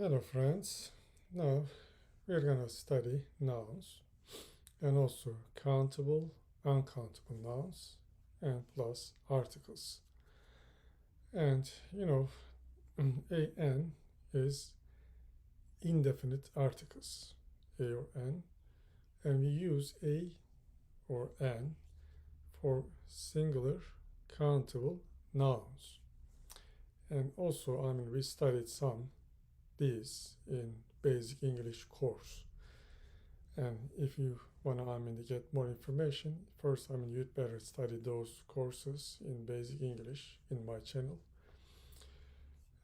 Hello friends, now we're gonna study nouns and also countable, uncountable nouns and plus articles. And an is indefinite articles, a or n, and we use a or n for singular countable nouns. And also, we studied some these in basic English course. And if you want to get more information, first you'd better study those courses in basic English in my channel.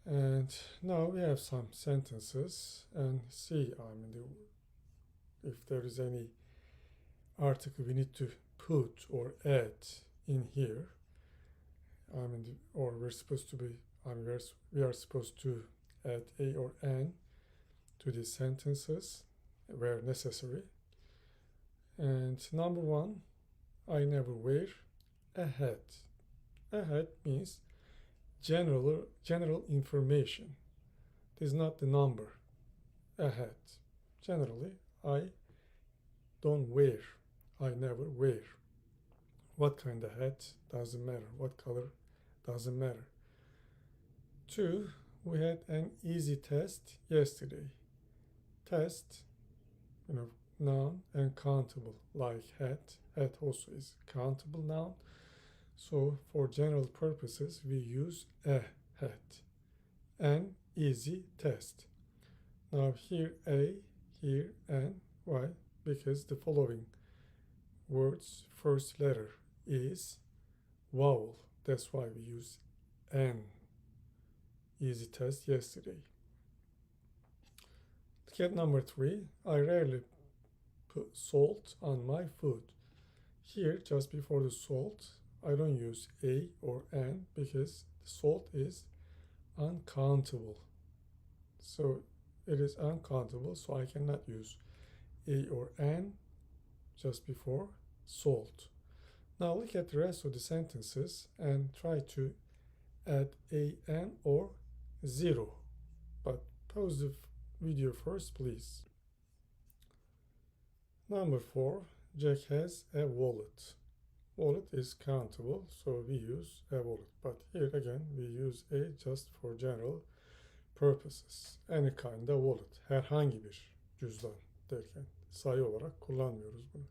And now we have some sentences and see if there is any article we need to put or add in here. Or we're supposed to be we are supposed to add a or n to these sentences where necessary. And number one, I never wear a hat. A hat means general information. It is not the number. A hat. Generally, I don't wear. I never wear. What kind of hat doesn't matter. What color doesn't matter. 2. We had an easy test yesterday. Test, noun and countable, like hat. Hat also is countable noun. So for general purposes, we use a hat. An easy test. Now here a, here an. Why? Because the following words first letter is vowel. That's why we use an. Easy test yesterday. Look at number 3. I rarely put salt on my food. Here, just before the salt, I don't use a or an because the salt is uncountable. So it is uncountable, so I cannot use a or an just before salt. Now look at the rest of the sentences and try to add a, an, or 0. But pause the video first, please. Number 4, Jack has a wallet. Wallet is countable, so we use a wallet. But here again, we use a just for general purposes. Any kind of wallet. Herhangi bir cüzdan derken sayı olarak kullanmıyoruz bunu.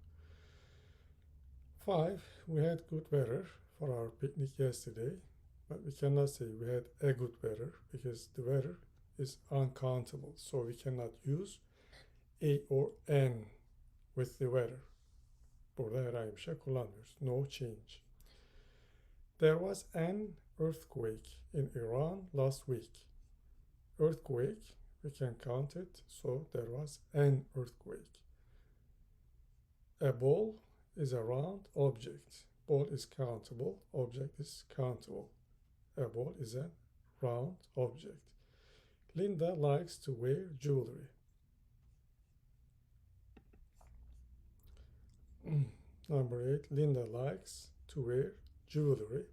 5. We had good weather for our picnic yesterday. But we cannot say we had a good weather because the weather is uncountable. So we cannot use a or an with the weather. Burada herhangi bir şey kullanmıyoruz. No change. There was an earthquake in Iran last week. Earthquake, we can count it. So there was an earthquake. A ball is a round object. Ball is countable. Object is countable. A ball is a round object. Linda likes to wear jewelry. Number 8, Linda likes to wear jewelry.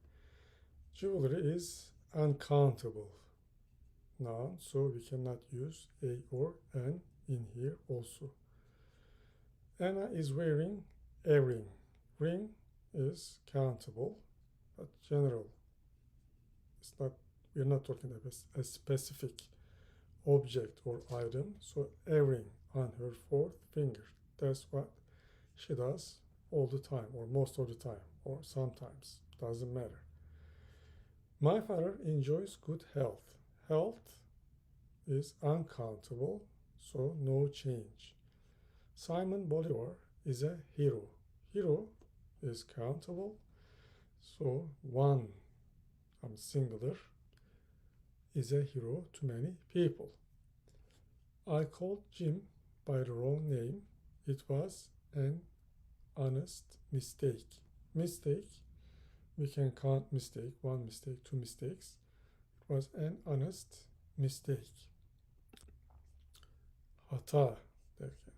Jewelry is uncountable noun, so we cannot use a or an in here also. Anna is wearing a ring. Ring is countable, but general. We're not talking about a specific object or item. So a ring on her 4th finger. That's what she does all the time, or most of the time, or sometimes. Doesn't matter. My father enjoys good health. Health is uncountable, so no change. Simon Bolivar is a hero. Hero is countable, so one, singular, is a hero to many people. I called Jim by the wrong name. It was an honest mistake. Mistake, we can count mistake, 1 mistake, 2 mistakes. It was an honest mistake. Hata derken.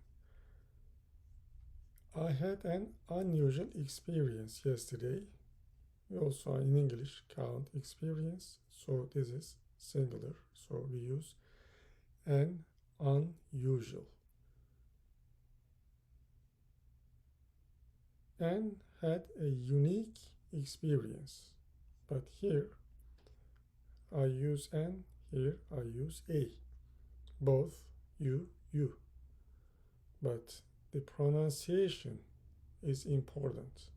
I had an unusual experience yesterday. We also in English count experience, so this is singular, so we use and unusual. Anne had a unique experience. But here I use N, here I use A. Both you. But the pronunciation is important.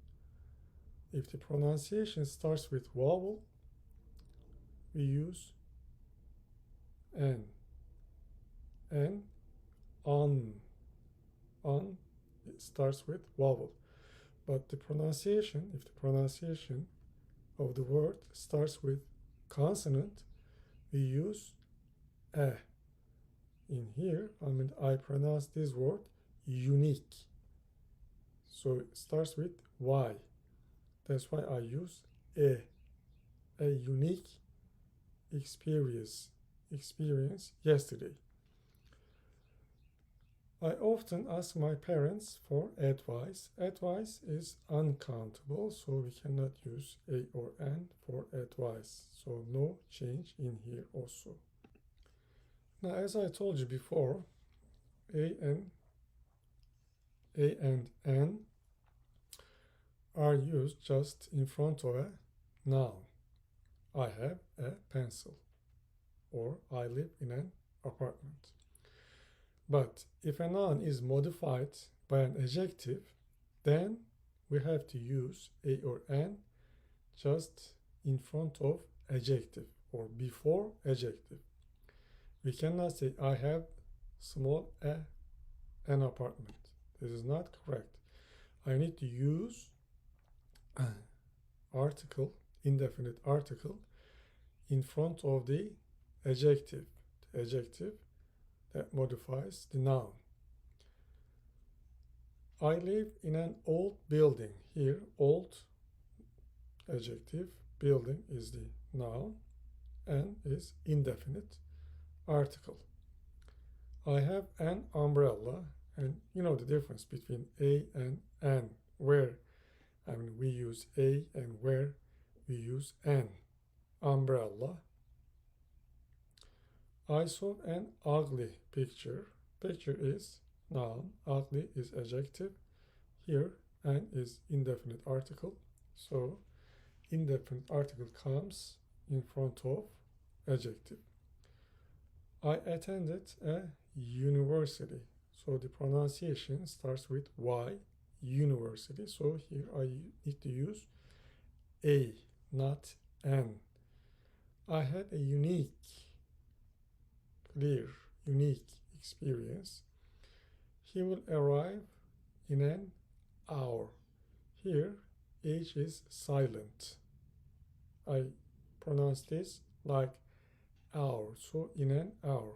If the pronunciation starts with vowel, we use N. And on. On it starts with vowel. But the pronunciation, if the pronunciation of the word starts with consonant, we use A. In here, I pronounce this word unique. So it starts with Y. That's why I use A. A unique experience yesterday. I often ask my parents for advice. Advice is uncountable, so we cannot use A or N for advice. So no change in here also. Now, as I told you before, A and N are used just in front of a noun. I have a pencil, or I live in an apartment. But if a noun is modified by an adjective, then we have to use A or N just in front of adjective or before adjective. We cannot say I have small an apartment. This is not correct. I need to use article, indefinite article, in front of the adjective that modifies the noun. I live in an old building. Here, old adjective, building is the noun, and is indefinite article. I have an umbrella, and you know the difference between A and N, where we use A and where we use N. Umbrella. I saw an ugly picture. Picture is noun, ugly is adjective. Here, N is indefinite article. So, indefinite article comes in front of adjective. I attended a university. So, the pronunciation starts with Y, university. So, here I need to use A, not N. I had a unique experience. He will arrive in an hour. Here, H is silent. I pronounce this like hour, so in an hour.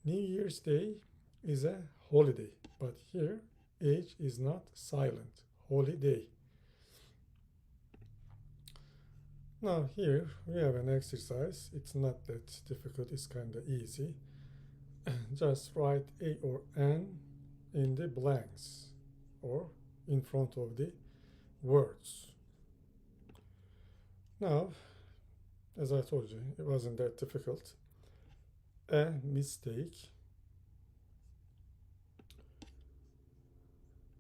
New Year's Day is a holiday, but here H is not silent. Holiday. Now here we have an exercise. It's not that difficult, it's kind of easy. Just write A or N in the blanks or in front of the words. Now, as I told you, it wasn't that difficult. A mistake,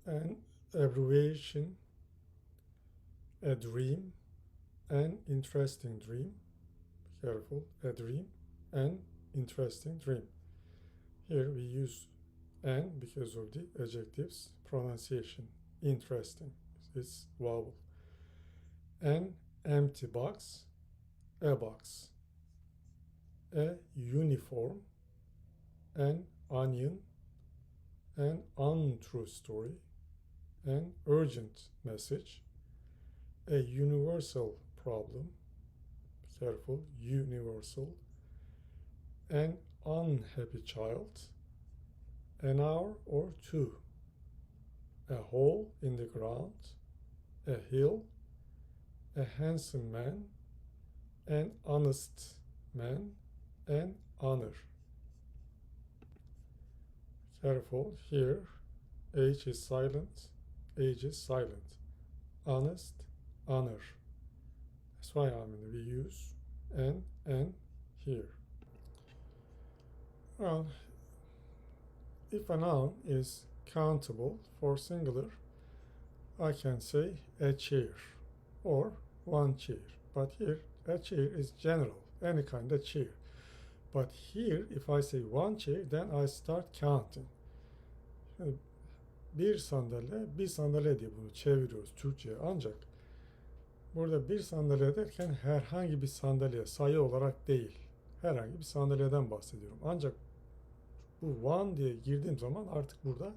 an abbreviation, a dream, an interesting dream. Be careful, a dream, an interesting dream. Here we use an because of the adjectives pronunciation. Interesting, it's vowel. An empty box, a box. A uniform, an onion, an untrue story, an urgent message, a universal problem. Be careful, universal. An unhappy child, an hour or two, a hole in the ground, a hill, a handsome man, an honest man, and honor. Careful, here H is silent, H is silent. Honest, honor. That's why we use N here. Well, if a noun is countable for singular, I can say a chair or one chair. But here, a chair is general, any kind of chair. But here, if I say one chair, then I start counting. Şimdi bir sandalye diye bunu çeviriyoruz Türkçe'ye. Ancak burada bir sandalye derken herhangi bir sandalye, sayı olarak değil. Herhangi bir sandalyeden bahsediyorum. Ancak bu one diye girdiğim zaman artık burada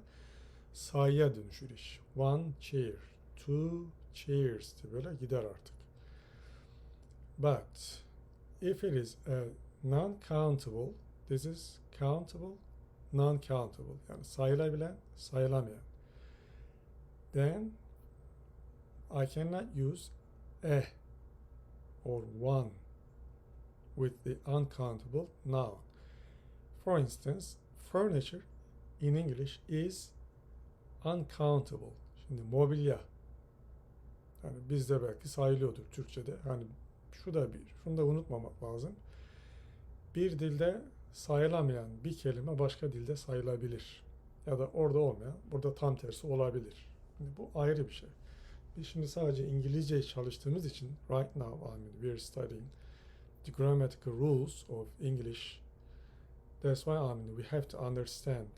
sayıya dönüşür iş. One chair, two chairs diye böyle gider artık. But if it is a non-countable, this is countable, non-countable. Yani sayılabilen, sayılamayan. Then I cannot use a or one with the uncountable noun. For instance, furniture in English is uncountable. Şimdi mobilya. Yani bizde belki sayılıyordur Türkçe'de. Hani şu da bir, şunu da unutmamak lazım. Bir dilde sayılamayan bir kelime başka dilde sayılabilir. Ya da orada olmayan, burada tam tersi olabilir. Yani bu ayrı bir şey. Biz şimdi sadece İngilizceyi çalıştığımız için right now we are studying the grammatical rules of English. That's why we have to understand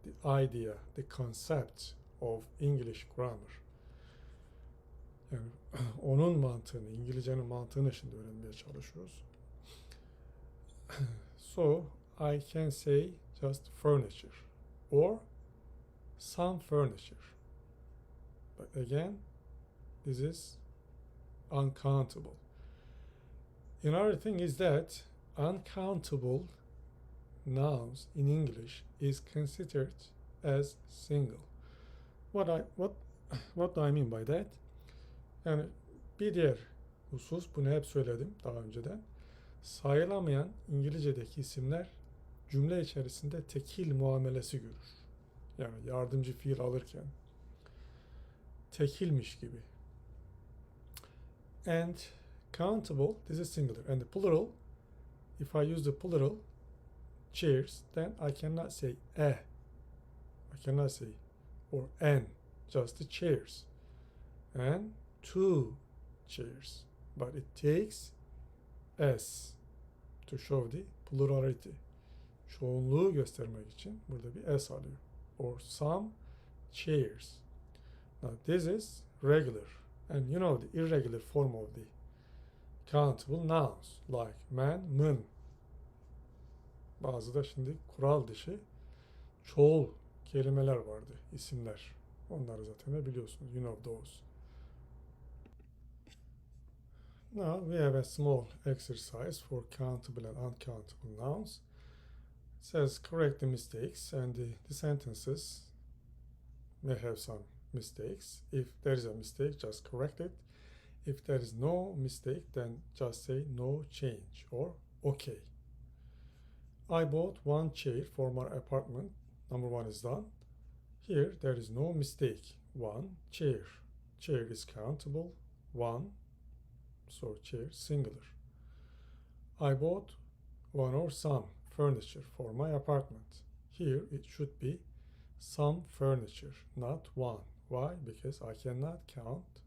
the idea, the concept of English grammar. Yani onun mantığını, İngilizcenin mantığını şimdi öğrenmeye çalışıyoruz. So I can say just furniture or some furniture. But again, this is uncountable. Another thing is that uncountable nouns in English is considered as single. What do I mean by that? Yani bir diğer husus, bunu hep söyledim daha önceden. Sayılamayan İngilizce'deki isimler cümle içerisinde tekil muamelesi görür. Yani yardımcı fiil alırken tekilmiş gibi. And countable, this is singular. And the plural, if I use the plural chairs, then I cannot say a. I cannot say or an, just the chairs. And two chairs. But it takes s to show the plurality. Çoğunluğu göstermek için burada bir s alıyor. Or some chairs. Now this is regular. And you know the irregular form of the countable nouns like man, mın. Bazı da şimdi kural dışı çoğul kelimeler vardı, isimler. Onları zaten biliyorsunuz. You know those. Now we have a small exercise for countable and uncountable nouns. It says correct the mistakes, and the sentences may have some mistakes. If there is a mistake, just correct it. If there is no mistake, then just say no change or okay. I bought one chair for my apartment. Number one is done. Here there is no mistake. One chair. Chair is countable. One. So chair singular. I bought one or some furniture for my apartment. Here it should be some furniture, not one. Why? Because I cannot count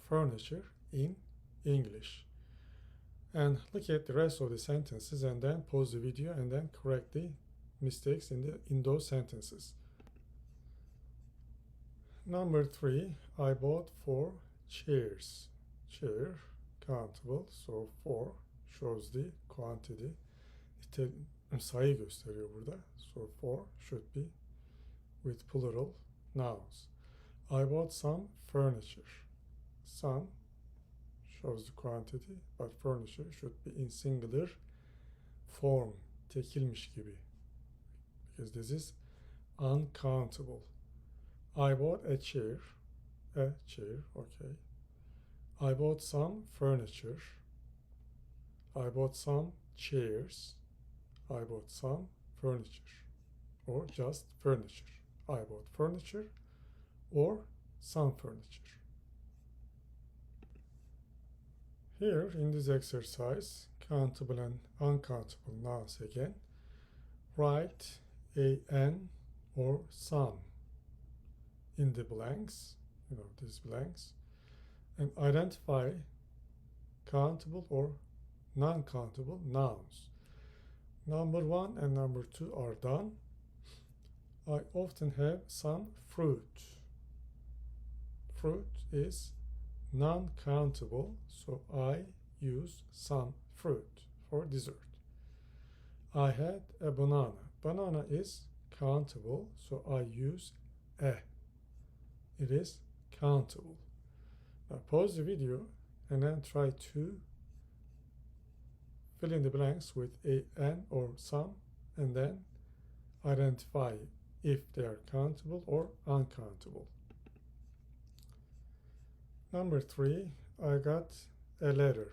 furniture in English. And look at the rest of the sentences and then pause the video and then correct the mistakes in those sentences. Number 3, I bought 4 chairs. Chair, countable, so 4 shows the quantity. Sayı gösteriyor burada. So 4 should be with plural nouns. I bought some furniture. Some shows the quantity, but furniture should be in singular form, tekilmiş gibi. Because this is uncountable. I bought a chair, okay. I bought some furniture. I bought some chairs. I bought some furniture, or just furniture. I bought furniture, or some furniture. Here in this exercise, countable and uncountable nouns again. write an or some in the blanks, these blanks, and identify countable or non-countable nouns. Number 1 and number 2 are done. I often have some fruit. Fruit is non-countable, so I use some fruit for dessert. I had a banana. Banana is countable, so I use a. It is countable. Now pause the video and then try to fill in the blanks with an or some, and then identify if they are countable or uncountable. Number 3, I got a letter.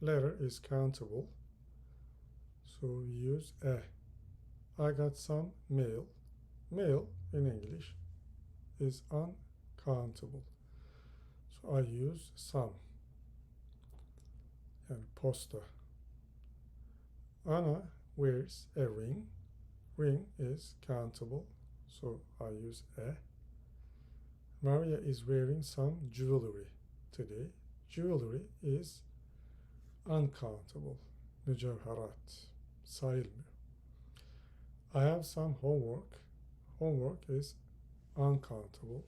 Letter is countable, so we use a. I got some mail. Mail in English is uncountable, so I use some. And posta. Anna wears a ring. Ring is countable, so I use a. Maria is wearing some jewelry today. Jewelry is uncountable. Mücevherat sayılmıyor. I have some homework. Homework is uncountable.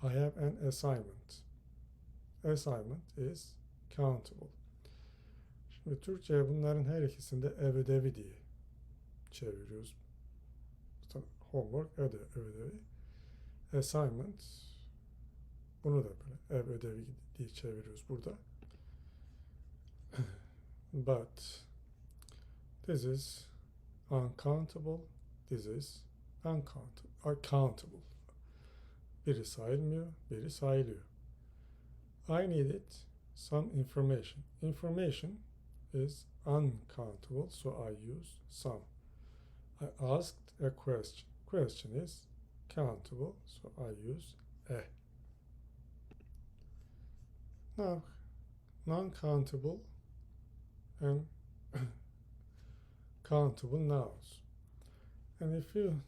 I have an assignment. Assignment is countable. Şimdi Türkçe'ye bunların her ikisinde ev ödevi diye çeviriyoruz. Homework ödevi. Assignment, bunu da böyle ev ödevi diye çeviriyoruz burada. But this is uncountable, this is uncountable. Biri sayılmıyor, biri sayılıyor. I needed some information. Information is uncountable, so I use some. I asked a question. Question is countable, so I use a. Now, non-countable and countable nouns. And if you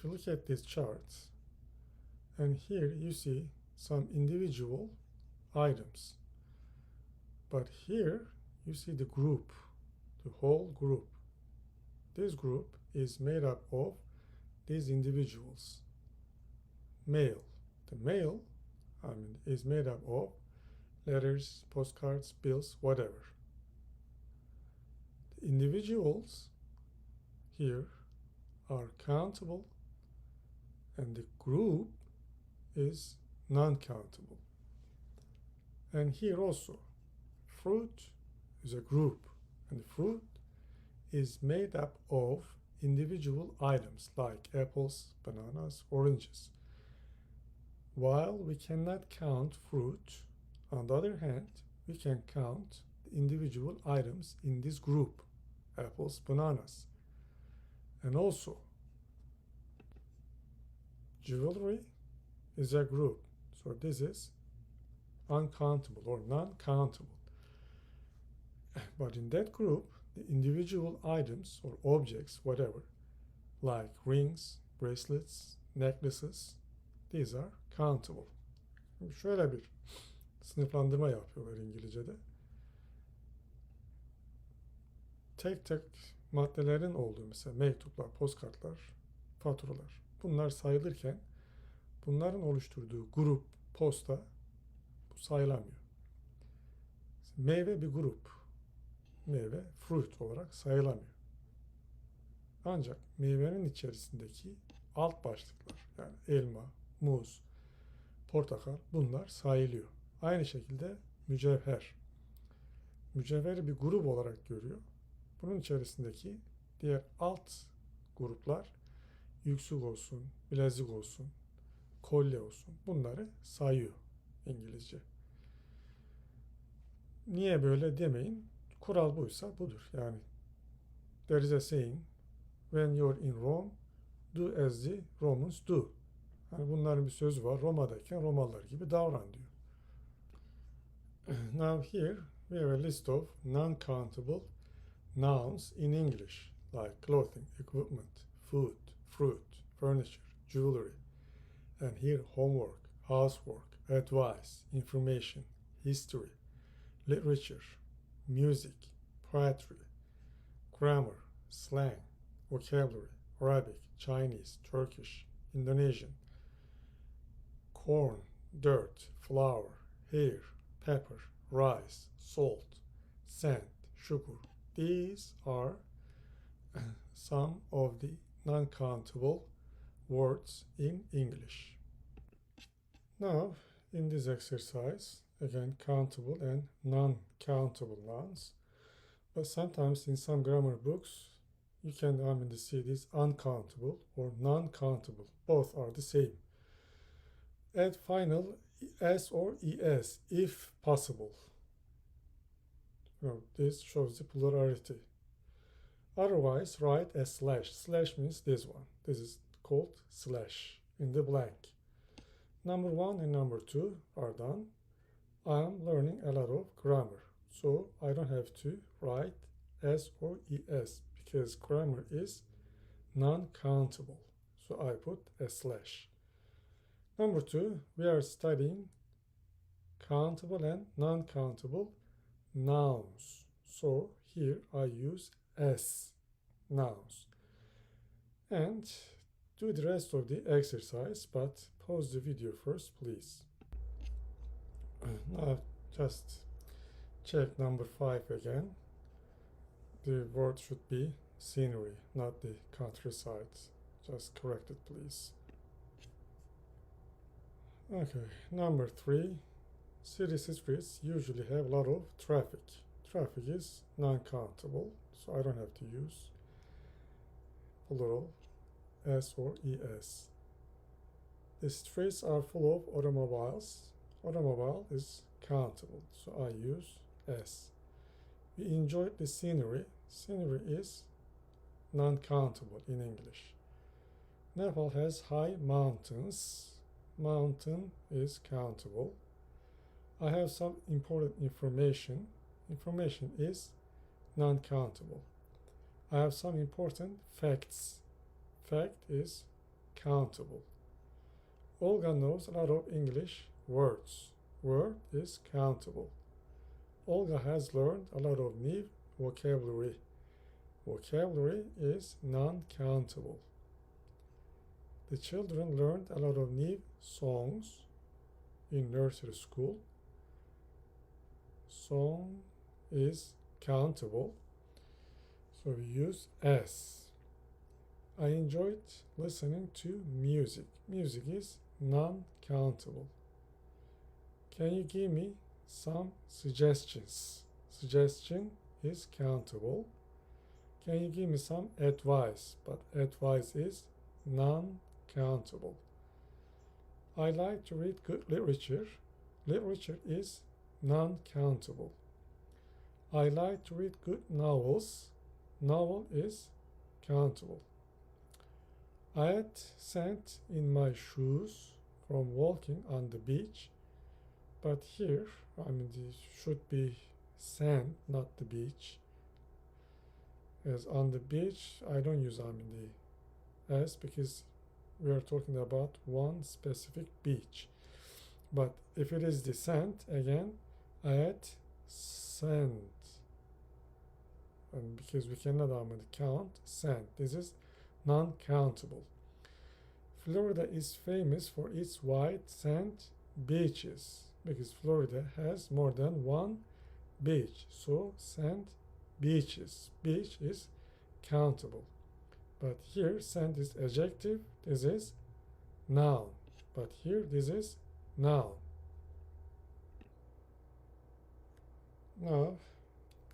look at these charts, and here you see some individual items, but here you see the group, the whole group. This group is made up of these individuals. Mail. The mail, is made up of letters, postcards, bills, whatever. The individuals here are countable, and the group is non-countable. And here also, fruit is a group, and fruit is made up of individual items like apples, bananas, oranges. While we cannot count fruit, on the other hand, we can count the individual items in this group, apples, bananas. And also, jewelry is a group, so this is uncountable or non-countable. But in that group, the individual items or objects, whatever, like rings, bracelets, necklaces, these are countable. Şimdi şöyle bir sınıflandırma yapıyorlar İngilizce'de. Tek tek maddelerin olduğu, mesela mektuplar, postkartlar, faturalar. Bunlar sayılırken bunların oluşturduğu grup, posta, bu sayılamıyor. Meyve bir grup. Meyve, fruit olarak sayılamıyor. Ancak meyvenin içerisindeki alt başlıklar, yani elma, muz, portakal, bunlar sayılıyor. Aynı şekilde mücevher. Mücevheri bir grup olarak görüyor. Bunun içerisindeki diğer alt gruplar, yüksük olsun, bilezik olsun, kolye olsun, bunları sayıyor İngilizce. Niye böyle demeyin. Kural buysa budur. Yani there is a saying, when you're in Rome, do as the Romans do. Yani bunların bir sözü var. Roma'dayken Romalılar gibi davran diyor. Now here we have a list of non-countable nouns in English. like clothing, equipment, food, fruit, furniture, jewelry. And here homework, housework, advice, information, history, literature, music, poetry, grammar, slang, vocabulary, Arabic, Chinese, Turkish, Indonesian, corn, dirt, flour, hair, pepper, rice, salt, sand, sugar. These are some of the non-countable words in English. Now, in this exercise, again, countable and non-countable nouns. But sometimes in some grammar books, you can see this uncountable or non-countable. Both are the same. Add final s or es if possible. This shows the plurality. Otherwise, write a slash. Slash means this one. This is called slash in the blank. Number 1 and number 2 are done. I am learning a lot of grammar, so I don't have to write s or es because grammar is non-countable. So I put a slash. Number 2, we are studying countable and non-countable nouns. So here I use s, nouns. And do the rest of the exercise, but pause the video first, please. Now just check number 5 again. The word should be scenery, not the countryside. Just correct it, please. Okay, number 3. City streets usually have a lot of traffic. Traffic is non-countable, so I don't have to use plural s or es. The streets are full of automobiles. Automobile is countable, so I use s. We enjoyed the scenery. Scenery is non-countable in English. Nepal has high mountains. Mountain is countable. I have some important information. Information is non-countable. I have some important facts. Fact is countable. Olga knows a lot of English words. Word is countable. Olga has learned a lot of new vocabulary. Vocabulary is non-countable. The children learned a lot of new songs in nursery school. Song is countable, so we use s. I enjoyed listening to music. Music is non-countable. Can you give me some suggestions? Suggestion is countable. Can you give me some advice? But advice is non-countable. I like to read good literature. Literature is non-countable. I like to read good novels. Novel is countable. I had sand in my shoes from walking on the beach, but here, it should be sand, not the beach. As on the beach, I don't use the s because we are talking about one specific beach. But if it is the sand, again, I add sand. And because we cannot count sand, this is non-countable. Florida is famous for its white sand beaches because Florida has more than one beach. So sand beaches. Beach is countable. But here sand is adjective. This is noun. But here this is noun. Now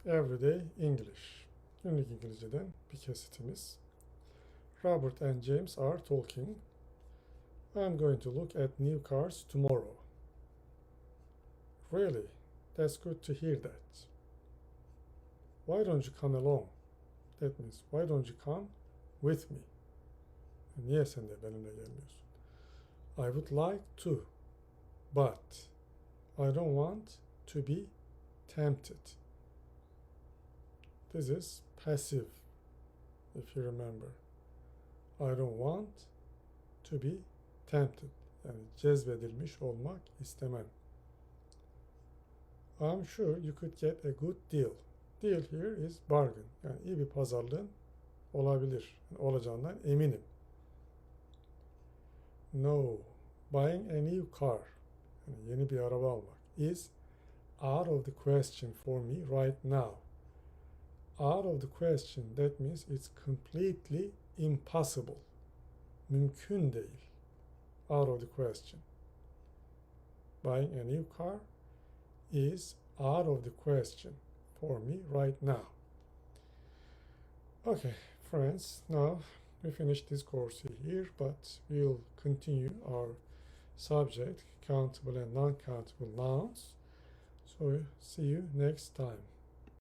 everyday English. Günlük İngilizceden bir kesitimiz. Robert and James are talking. I'm going to look at new cars tomorrow. Really? That's good to hear that. Why don't you come along? That means why don't you come with me? Niye sen de benimle gelmiyorsun? I would like to, but I don't want to be tempted. This is passive if you remember. I don't want to be tempted. Yani cezbedilmiş olmak istemem. I'm sure you could get a good deal. Deal here is bargain. Yani iyi bir pazarlığın olabilir. Yani olacağından eminim. No, buying a new car, yani yeni bir araba almak, is out of the question for me right now. Out of the question, that means it's completely impossible. Mümkün değil. Out of the question. Buying a new car is out of the question for me right now. Okay, friends, now we finish this course here, but we'll continue our subject, countable and non-countable nouns. So see you next time.